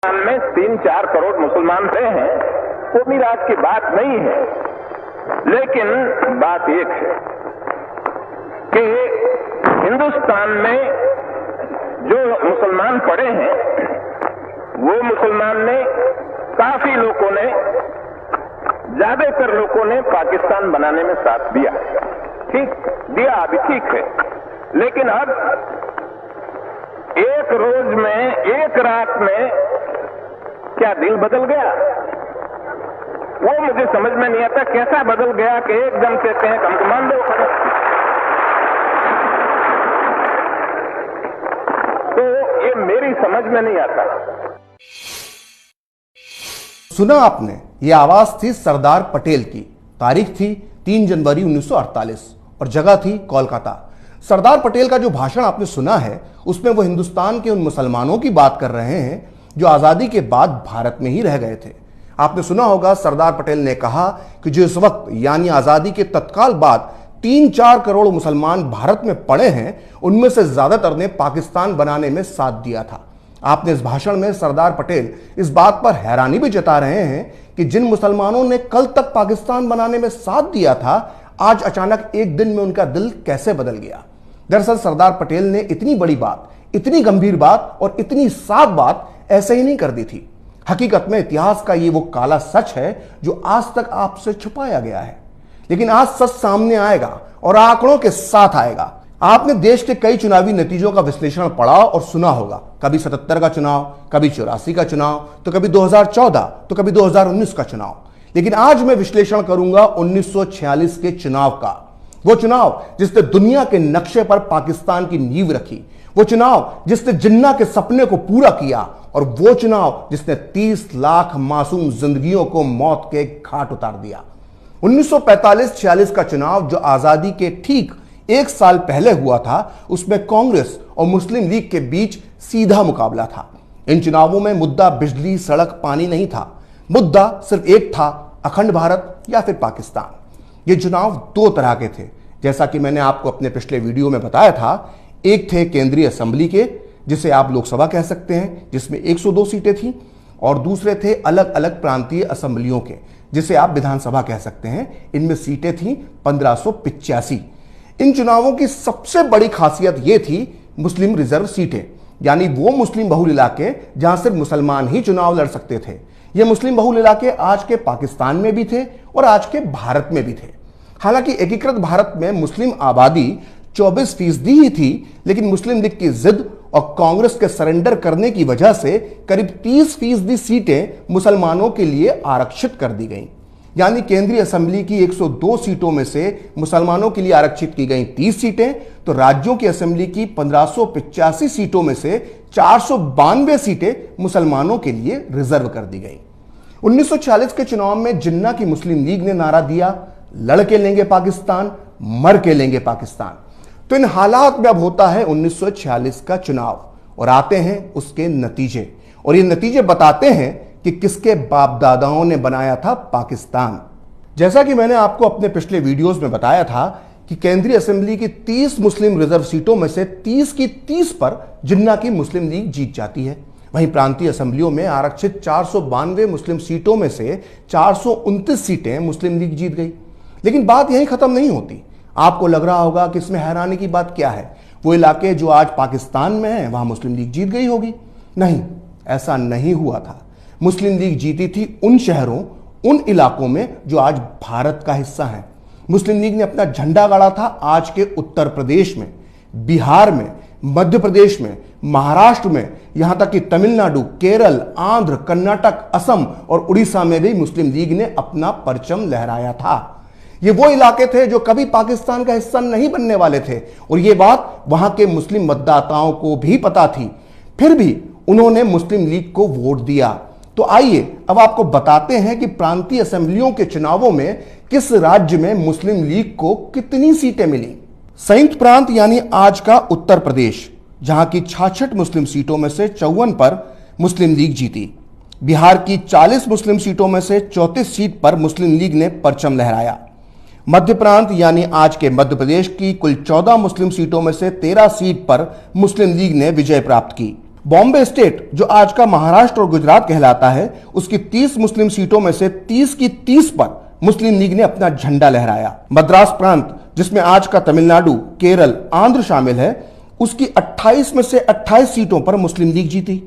में 3-4 करोड़ मुसलमान रहे हैं, वो मिराज की बात नहीं है। लेकिन बात एक है कि हिंदुस्तान में जो मुसलमान पड़े हैं, वो मुसलमान ने, काफी लोगों ने, ज्यादातर लोगों ने पाकिस्तान बनाने में साथ दिया। ठीक दिया, अभी ठीक है। लेकिन अब एक रोज में, एक रात में क्या दिल बदल गया? वो मुझे समझ में नहीं आता, कैसा बदल गया कि एकदम कहते हैं हमको मान दो। तो ये मेरी समझ में नहीं आता। सुना आपने, ये आवाज थी सरदार पटेल की। तारीख थी 3 जनवरी 1948 और जगह थी कोलकाता। सरदार पटेल का जो भाषण आपने सुना है, उसमें वो हिंदुस्तान के उन मुसलमानों की बात कर रहे हैं जो आजादी के बाद भारत में ही रह गए थे। आपने सुना होगा, सरदार पटेल ने कहा कि जो इस वक्त यानी आजादी के तत्काल बाद 3-4 करोड़ मुसलमान भारत में पड़े हैं, उनमें से ज्यादातर ने पाकिस्तान बनाने में साथ दिया था। आपने इस भाषण में सरदार पटेल इस बात पर हैरानी भी जता रहे हैं कि जिन मुसलमानों ने कल तक पाकिस्तान बनाने में साथ दिया था, आज अचानक एक दिन में उनका दिल कैसे बदल गया। दरअसल सरदार पटेल ने इतनी बड़ी बात, इतनी गंभीर बात और इतनी साफ बात ऐसे ही नहीं कर दी थी। हकीकत में इतिहास का ये वो काला सच है जो आज तक आपसे छुपाया गया है, लेकिन आज सच सामने आएगा और आंकड़ों के साथ आएगा। आपने देश के कई चुनावी नतीजों का विश्लेषण पढ़ा और सुना होगा, कभी 77 का चुनाव, कभी 84 का चुनाव, तो कभी 2014, तो कभी 2019 का चुनाव। लेकिन आज मैं विश्लेषण करूंगा 1946 के चुनाव का। वो चुनाव जिसने दुनिया के नक्शे पर पाकिस्तान की नींव रखी, वो चुनाव जिसने जिन्ना के सपने को पूरा किया, और वो चुनाव जिसने 30 लाख मासूम जिंदगियों को मौत के घाट उतार दिया। 1945-46 का चुनाव जो आजादी के ठीक 1 साल पहले हुआ था, उसमें कांग्रेस और मुस्लिम लीग के बीच सीधा मुकाबला था। इन चुनावों में मुद्दा बिजली, सड़क, पानी नहीं था। मुद्दा सिर्फ एक था, अखंड भारत या फिर पाकिस्तान। ये चुनाव 2 तरह के थे, जैसा कि मैंने आपको अपने पिछले वीडियो में बताया था। एक थे केंद्रीय असेंबली के, जिसे आप लोकसभा कह सकते हैं, जिसमें 102 सीटें थीं, और दूसरे थे अलग अलग प्रांतीय असेंबलियों के, जिसे आप विधानसभा कह सकते हैं। इनमें सीटें थीं 1585। इन चुनावों की सबसे बड़ी खासियत यह थी मुस्लिम रिजर्व सीटें, यानी वो मुस्लिम बहुल इलाके जहां सिर्फ मुसलमान ही चुनाव लड़ सकते थे। ये मुस्लिम बहुल इलाके आज के पाकिस्तान में भी थे और आज के भारत में भी थे। हालांकि एकीकृत भारत में मुस्लिम आबादी 24% ही थी, लेकिन मुस्लिम लीग की जिद और कांग्रेस के सरेंडर करने की वजह से करीब 30% सीटें मुसलमानों के लिए आरक्षित कर दी गईं। यानी केंद्रीय असेंबली की 102 सीटों में से मुसलमानों के लिए आरक्षित की गई 30 सीटें, तो राज्यों की असेंबली की 1585 सीटों में से 492 सीटें मुसलमानों के लिए रिजर्व कर दी गई। 1946 के चुनाव में जिन्ना की मुस्लिम लीग ने नारा दिया, लड़ के लेंगे पाकिस्तान, मर के लेंगे पाकिस्तान। तो इन हालात में अब होता है 1946 का चुनाव, और आते हैं उसके नतीजे, और ये नतीजे बताते हैं कि किसके बाप दादाओं ने बनाया था पाकिस्तान। जैसा कि मैंने आपको अपने पिछले वीडियोस में बताया था कि केंद्रीय असेंबली की 30 मुस्लिम रिजर्व सीटों में से 30 की 30 पर जिन्ना की मुस्लिम लीग जीत जाती है। वहीं प्रांतीय असेंबलियों में आरक्षित 492 मुस्लिम सीटों में से 429 सीटें मुस्लिम लीग जीत गई। लेकिन बात यहीं खत्म नहीं होती। आपको लग रहा होगा कि इसमें हैरानी की बात क्या है, वो इलाके जो आज पाकिस्तान में हैं वहां मुस्लिम लीग जीत गई होगी। नहीं, ऐसा नहीं हुआ था। मुस्लिम लीग जीती थी उन शहरों, उन इलाकों में जो आज भारत का हिस्सा हैं। मुस्लिम लीग ने अपना झंडा गाड़ा था आज के उत्तर प्रदेश में, बिहार में, मध्य प्रदेश में, महाराष्ट्र में, यहां तक कि तमिलनाडु, केरल, आंध्र, कर्नाटक, असम और उड़ीसा में भी मुस्लिम लीग ने अपना परचम लहराया था। ये वो इलाके थे जो कभी पाकिस्तान का हिस्सा नहीं बनने वाले थे, और ये बात वहां के मुस्लिम मतदाताओं को भी पता थी। फिर भी उन्होंने मुस्लिम लीग को वोट दिया। तो आइए अब आपको बताते हैं कि प्रांतीय असेंबलियों के चुनावों में किस राज्य में मुस्लिम लीग को कितनी सीटें मिली। संयुक्त प्रांत यानी आज का उत्तर प्रदेश, जहां की 66 मुस्लिम सीटों में से 54 पर मुस्लिम लीग जीती। बिहार की 40 मुस्लिम सीटों में से 34 सीट पर मुस्लिम लीग ने परचम लहराया। मध्य प्रांत यानी आज के मध्य प्रदेश की कुल 14 मुस्लिम सीटों में से 13 सीट पर मुस्लिम लीग ने विजय प्राप्त की। बॉम्बे स्टेट, जो आज का महाराष्ट्र और गुजरात कहलाता है, उसकी 30 मुस्लिम सीटों में से 30 की 30 पर मुस्लिम लीग ने अपना झंडा लहराया। मद्रास प्रांत, जिसमें आज का तमिलनाडु, केरल, आंध्र शामिल है, उसकी 28 में से 28 सीटों पर मुस्लिम लीग जीती।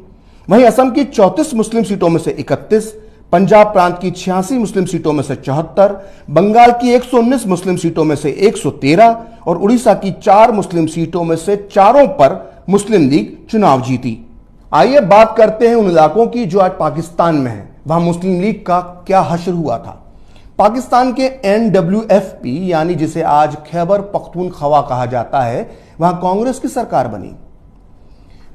वहीं असम की 34 मुस्लिम सीटों में से 31, पंजाब प्रांत की 86 मुस्लिम सीटों में से 74, बंगाल की 119 मुस्लिम सीटों में से 113 और उड़ीसा की 4 मुस्लिम सीटों में से 4 पर मुस्लिम लीग चुनाव जीती। आइए बात करते हैं उन इलाकों की जो आज पाकिस्तान में है। वहां मुस्लिम लीग का क्या हश्र हुआ था। पाकिस्तान के NWFP, यानी जिसे आज खैबर पख्तूनख्वा कहा जाता है, वहां कांग्रेस की सरकार बनी।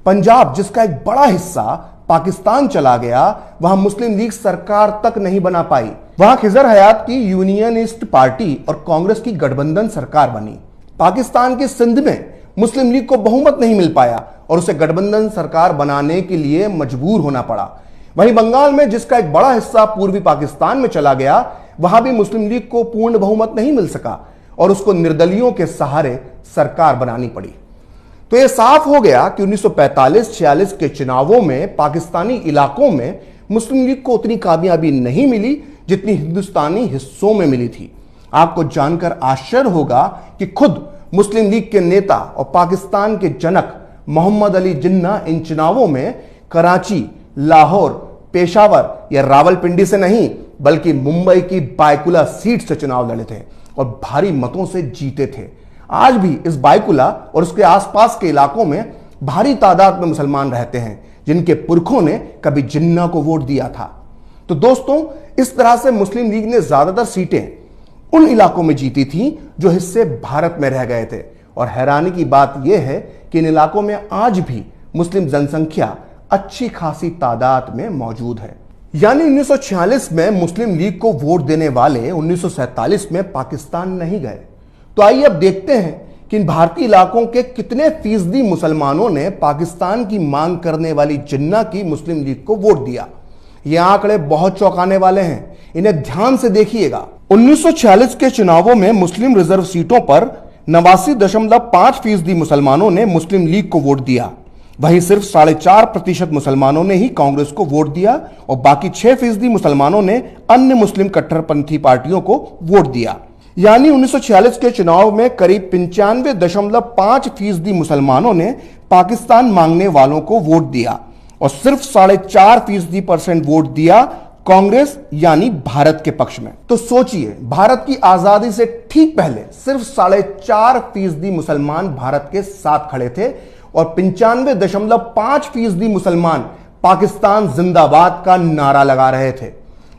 पंजाब, जिसका एक बड़ा हिस्सा पाकिस्तान चला गया, वहां मुस्लिम लीग सरकार तक नहीं बना पाई। वहां खिजर हयात की यूनियनिस्ट पार्टी और कांग्रेस की गठबंधन सरकार बनी। पाकिस्तान के सिंध में मुस्लिम लीग को बहुमत नहीं मिल पाया और उसे गठबंधन सरकार बनाने के लिए मजबूर होना पड़ा। वहीं बंगाल में, जिसका एक बड़ा हिस्सा पूर्वी पाकिस्तान में चला गया, वहां भी मुस्लिम लीग को पूर्ण बहुमत नहीं मिल सका और उसको निर्दलियों के सहारे सरकार बनानी पड़ी। तो यह साफ हो गया कि 1945-46 के चुनावों में पाकिस्तानी इलाकों में मुस्लिम लीग को उतनी कामयाबी नहीं मिली जितनी हिंदुस्तानी हिस्सों में मिली थी। आपको जानकर आश्चर्य होगा कि खुद मुस्लिम लीग के नेता और पाकिस्तान के जनक मोहम्मद अली जिन्ना इन चुनावों में कराची, लाहौर, पेशावर या रावलपिंडी से नहीं बल्कि मुंबई की बायकुला सीट से चुनाव लड़े थे और भारी मतों से जीते थे। आज भी इस बायकुला और उसके आसपास के इलाकों में भारी तादाद में मुसलमान रहते हैं जिनके पुरखों ने कभी जिन्ना को वोट दिया था। तो दोस्तों, इस तरह से मुस्लिम लीग ने ज्यादातर सीटें उन इलाकों में जीती थी जो हिस्से भारत में रह गए थे। और हैरानी की बात यह है कि इन इलाकों में आज भी मुस्लिम जनसंख्या अच्छी खासी तादाद में मौजूद है। यानी 1946 में मुस्लिम लीग को वोट देने वाले 1947 में पाकिस्तान नहीं गए। तो आइए अब देखते हैं कि इन भारतीय इलाकों के कितने फीसदी मुसलमानों ने पाकिस्तान की मांग करने वाली जिन्ना की मुस्लिम लीग को वोट दिया। ये आंकड़े बहुत चौंकाने वाले हैं, इन्हें ध्यान से देखिएगा। 1946 के चुनावों में मुस्लिम रिजर्व सीटों पर 89.5% मुसलमानों ने मुस्लिम लीग को वोट दिया। वहीं सिर्फ 4.5% मुसलमानों ने ही कांग्रेस को वोट दिया और बाकी 6% मुसलमानों ने अन्य मुस्लिम कट्टरपंथी पार्टियों को वोट दिया। यानी 1946 के चुनाव में करीब 95.5% मुसलमानों ने पाकिस्तान मांगने वालों को वोट दिया और सिर्फ 4.5% वोट दिया कांग्रेस यानी भारत के पक्ष में। तो सोचिए, भारत की आजादी से ठीक पहले सिर्फ 4.5% मुसलमान भारत के साथ खड़े थे और 95.5% मुसलमान पाकिस्तान जिंदाबाद का नारा लगा रहे थे।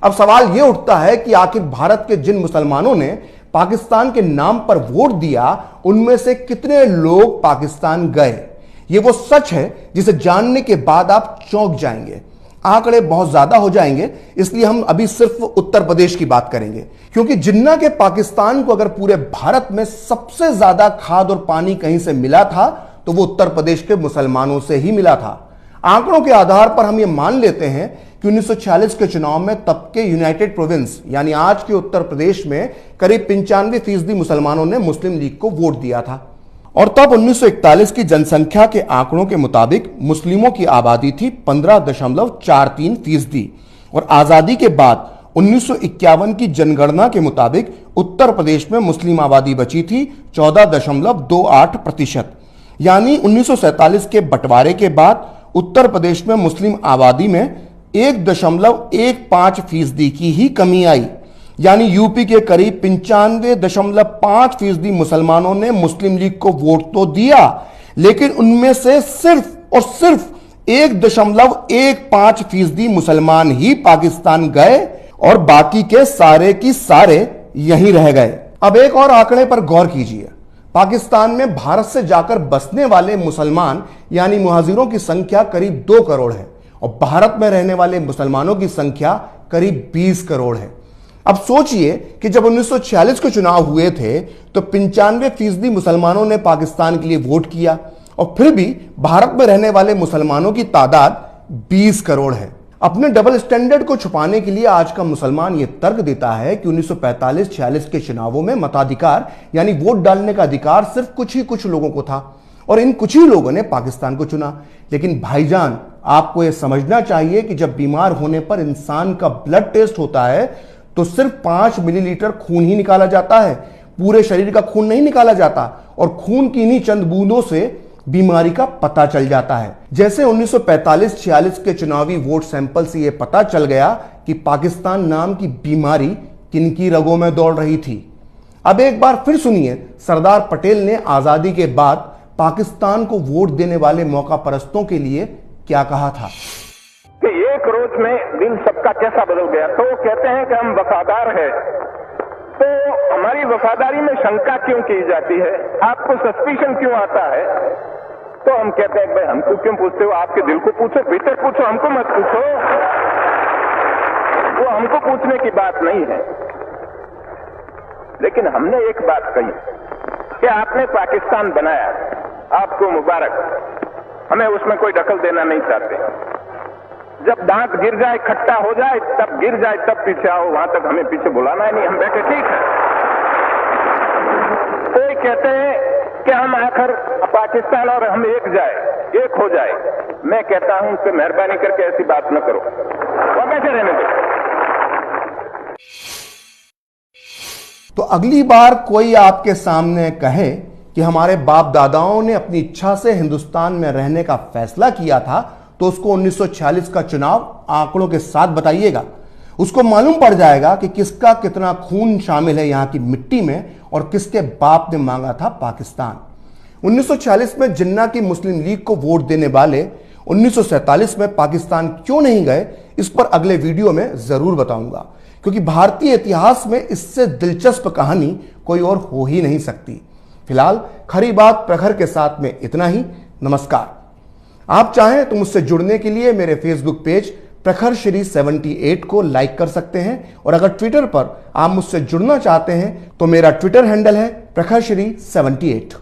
अब सवाल यह उठता है कि आखिर भारत के जिन मुसलमानों ने पाकिस्तान के नाम पर वोट दिया, उनमें से कितने लोग पाकिस्तान गए? ये वो सच है जिसे जानने के बाद आप चौंक जाएंगे। आंकड़े बहुत ज्यादा हो जाएंगे, इसलिए हम अभी सिर्फ उत्तर प्रदेश की बात करेंगे, क्योंकि जिन्ना के पाकिस्तान को अगर पूरे भारत में सबसे ज्यादा खाद और पानी कहीं से मिला था तो वो उत्तर प्रदेश के मुसलमानों से ही मिला था। आंकड़ों के आधार पर हम ये मान लेते हैं कि 1946 के चुनाव में तब के यूनाइटेड प्रोविंस यानी आज के उत्तर प्रदेश में करीब 95% मुसलमानों ने मुस्लिम लीग को वोट दिया था। और तब 1941 की जनसंख्या के आंकड़ों के मुताबिक मुस्लिमों की आबादी थी 15.43% और आजादी के बाद 1951 की जनगणना के मुताबिक उत्तर प्रदेश में मुस्लिम आबादी बची थी 14.28%। यानी 1947 के बंटवारे के बाद उत्तर प्रदेश में मुस्लिम आबादी में 1.15% की ही कमी आई। यानी यूपी के करीब 95.5% मुसलमानों ने मुस्लिम लीग को वोट तो दिया, लेकिन उनमें से सिर्फ और सिर्फ 1.15% मुसलमान ही पाकिस्तान गए और बाकी के सारे यहीं रह गए। अब एक और आंकड़े पर गौर कीजिए। पाकिस्तान में भारत से जाकर बसने वाले मुसलमान यानी मुहाजिरों की संख्या करीब 2 करोड़ है और भारत में रहने वाले मुसलमानों की संख्या करीब 20 करोड़ है। अब सोचिए कि जब 1946 के चुनाव हुए थे तो 95% मुसलमानों ने पाकिस्तान के लिए वोट किया और फिर भी भारत में रहने वाले मुसलमानों की तादाद 20 करोड़ है। अपने डबल स्टैंडर्ड को छुपाने के लिए आज का मुसलमान यह तर्क देता है कि 1945-46 के चुनावों में मताधिकार यानी वोट डालने का अधिकार सिर्फ कुछ लोगों को था और इन कुछ ही लोगों ने पाकिस्तान को चुना। लेकिन भाईजान, आपको यह समझना चाहिए कि जब बीमार होने पर इंसान का ब्लड टेस्ट होता है तो सिर्फ 5 मिलीलीटर खून ही निकाला जाता है, पूरे शरीर का खून नहीं निकाला जाता। और खून की इन्हीं चंद बूंदों से बीमारी का पता चल जाता है। जैसे 1945-46 के चुनावी वोट सैंपल से यह पता चल गया कि पाकिस्तान नाम की बीमारी किनकी रगों में दौड़ रही थी। अब एक बार फिर सुनिए सरदार पटेल ने आजादी के बाद पाकिस्तान को वोट देने वाले मौका परस्तों के लिए क्या कहा था। कि एक रोज में दिल सबका कैसा बदल गया। तो वो कहते हैं कि हम वफादार हैं, तो हमारी वफादारी में शंका क्यों की जाती है, आपको सस्पिशन क्यों आता है। तो हम कहते हैं भाई हमको क्यों पूछते हो, आपके दिल को पूछो, भीतर पूछो, हमको मत पूछो। वो हमको पूछने की बात नहीं है। लेकिन हमने एक बात कही कि आपने पाकिस्तान बनाया, आपको मुबारक, हमें उसमें कोई दखल देना नहीं चाहते। जब दांत गिर जाए, खट्टा हो जाए, तब गिर जाए, तब पीछे आओ, वहां तक हमें पीछे बुलाना है नहीं, हम बैठे ठीक है। कोई कहते हैं कि हम आखिर पाकिस्तान और हम एक हो जाए। मैं कहता हूं कि मेहरबानी करके ऐसी बात न करो, वो कैसे रहने दो। तो अगली बार कोई आपके सामने कहे कि हमारे बाप दादाओं ने अपनी इच्छा से हिंदुस्तान में रहने का फैसला किया था, तो उसको 1946 का चुनाव आंकड़ों के साथ बताइएगा। उसको मालूम पड़ जाएगा कि किसका कितना खून शामिल है यहां की मिट्टी में और किसके बाप ने मांगा था पाकिस्तान। 1946 में जिन्ना की मुस्लिम लीग को वोट देने वाले 1947 में पाकिस्तान क्यों नहीं गए, इस पर अगले वीडियो में जरूर बताऊंगा, क्योंकि भारतीय इतिहास में इससे दिलचस्प कहानी कोई और हो ही नहीं सकती। फिलहाल खरी बात प्रखर के साथ में इतना ही। नमस्कार। आप चाहें तो मुझसे जुड़ने के लिए मेरे फेसबुक पेज प्रखर श्री 78 को लाइक कर सकते हैं, और अगर ट्विटर पर आप मुझसे जुड़ना चाहते हैं तो मेरा ट्विटर हैंडल है प्रखर श्री 78।